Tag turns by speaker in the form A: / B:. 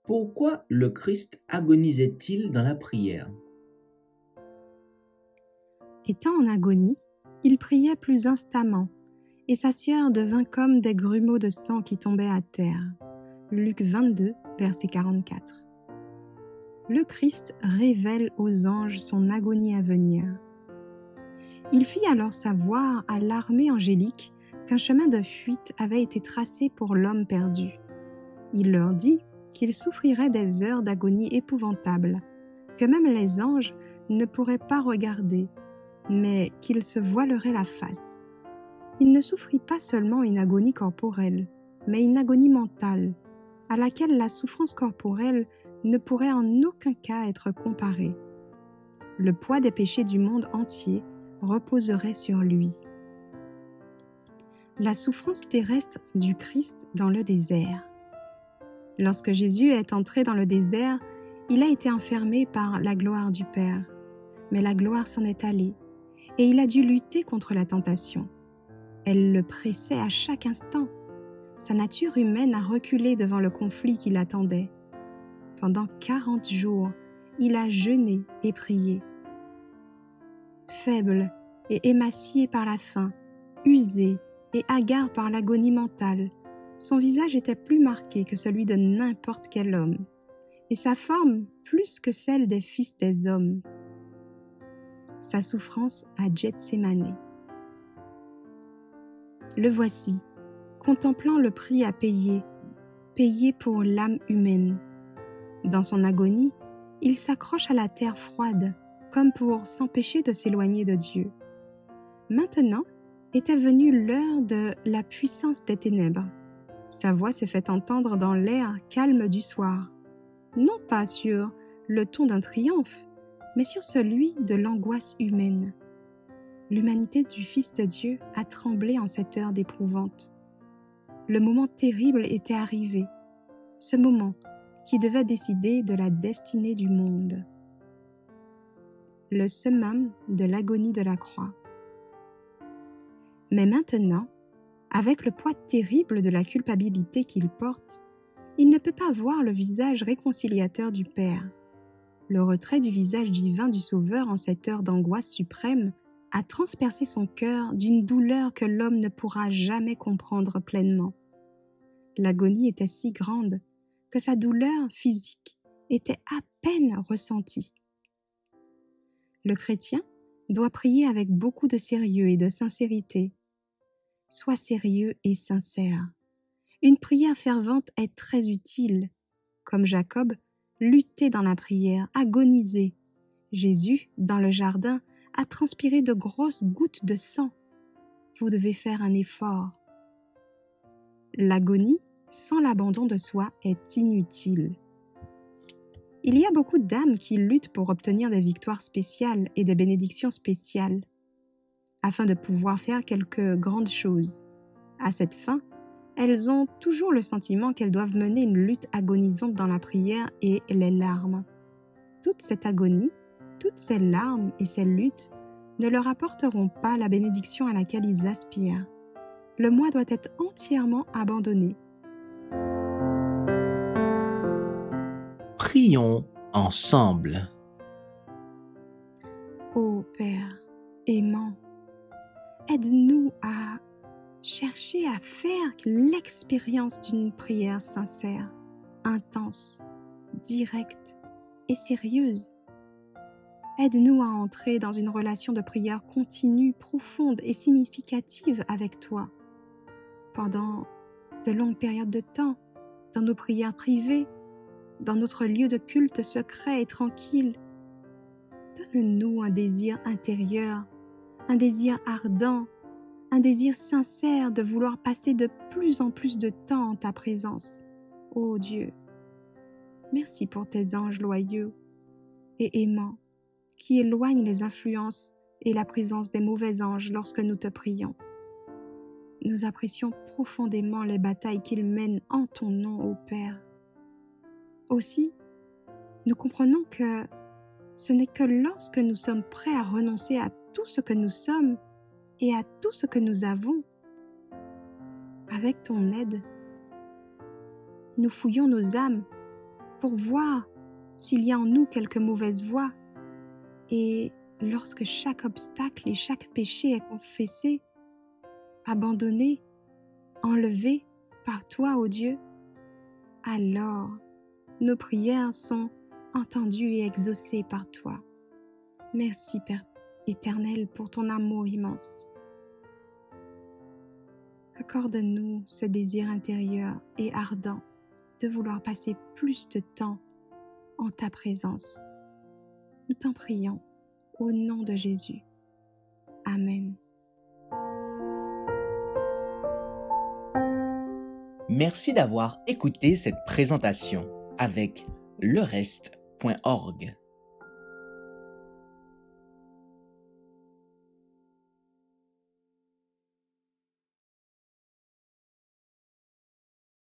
A: Pourquoi le Christ agonisait-il dans la prière?
B: Étant en agonie, il priait plus instamment, et sa sueur devint comme des grumeaux de sang qui tombaient à terre. Luc 22, verset 44. Le Christ révèle aux anges son agonie à venir. Il fit alors savoir à l'armée angélique qu'un chemin de fuite avait été tracé pour l'homme perdu. Il leur dit qu'il souffrirait des heures d'agonie épouvantables, que même les anges ne pourraient pas regarder, mais qu'il se voilerait la face. Il ne souffrit pas seulement une agonie corporelle, mais une agonie mentale, à laquelle la souffrance corporelle ne pourrait en aucun cas être comparée. Le poids des péchés du monde entier reposerait sur lui. La souffrance terrestre du Christ dans le désert. Lorsque Jésus est entré dans le désert, il a été enfermé par la gloire du Père. Mais la gloire s'en est allée, et il a dû lutter contre la tentation. Elle le pressait à chaque instant. Sa nature humaine a reculé devant le conflit qui l'attendait. Pendant 40 jours, il a jeûné et prié. Faible et émacié par la faim, usé et hagard par l'agonie mentale, son visage était plus marqué que celui de n'importe quel homme, et sa forme plus que celle des fils des hommes. Sa souffrance à Gethsémané. Le voici, contemplant le prix à payer, payé pour l'âme humaine. Dans son agonie, il s'accroche à la terre froide, comme pour s'empêcher de s'éloigner de Dieu. Maintenant était venue l'heure de la puissance des ténèbres. Sa voix s'est fait entendre dans l'air calme du soir, non pas sur le ton d'un triomphe, mais sur celui de l'angoisse humaine. L'humanité du Fils de Dieu a tremblé en cette heure d'épouvante. Le moment terrible était arrivé, ce moment qui devait décider de la destinée du monde. Le summum de l'agonie de la croix. Mais maintenant, avec le poids terrible de la culpabilité qu'il porte, il ne peut pas voir le visage réconciliateur du Père. Le retrait du visage divin du Sauveur en cette heure d'angoisse suprême a transpercé son cœur d'une douleur que l'homme ne pourra jamais comprendre pleinement. L'agonie était si grande que sa douleur physique était à peine ressentie. Le chrétien doit prier avec beaucoup de sérieux et de sincérité. Sois sérieux et sincère. Une prière fervente est très utile. Comme Jacob, lutter dans la prière, agoniser. Jésus, dans le jardin, a transpiré de grosses gouttes de sang. Vous devez faire un effort. L'agonie, sans l'abandon de soi, est inutile. Il y a beaucoup d'âmes qui luttent pour obtenir des victoires spéciales et des bénédictions spéciales, afin de pouvoir faire quelques grandes choses. À cette fin, elles ont toujours le sentiment qu'elles doivent mener une lutte agonisante dans la prière et les larmes. Toute cette agonie, toutes ces larmes et ces luttes ne leur apporteront pas la bénédiction à laquelle ils aspirent. Le moi doit être entièrement abandonné.
A: Prions ensemble.
B: Ô Père aimant, aide-nous à chercher à faire l'expérience d'une prière sincère, intense, directe et sérieuse. Aide-nous à entrer dans une relation de prière continue, profonde et significative avec toi. Pendant de longues périodes de temps, dans nos prières privées, dans notre lieu de culte secret et tranquille. Donne-nous un désir intérieur, un désir ardent, un désir sincère de vouloir passer de plus en plus de temps en ta présence. Ô Dieu, merci pour tes anges loyaux et aimants qui éloignent les influences et la présence des mauvais anges lorsque nous te prions. Nous apprécions profondément les batailles qu'ils mènent en ton nom, ô Père. Aussi, nous comprenons que ce n'est que lorsque nous sommes prêts à renoncer à tout ce que nous sommes et à tout ce que nous avons, avec ton aide, nous fouillons nos âmes pour voir s'il y a en nous quelques mauvaises voies. Et lorsque chaque obstacle et chaque péché est confessé, abandonné, enlevé par toi, ô Dieu, alors nos prières sont entendues et exaucées par toi. Merci, Père éternel, pour ton amour immense. Accorde-nous ce désir intérieur et ardent de vouloir passer plus de temps en ta présence. Nous t'en prions au nom de Jésus. Amen.
A: Merci d'avoir écouté cette présentation avec lereste.org.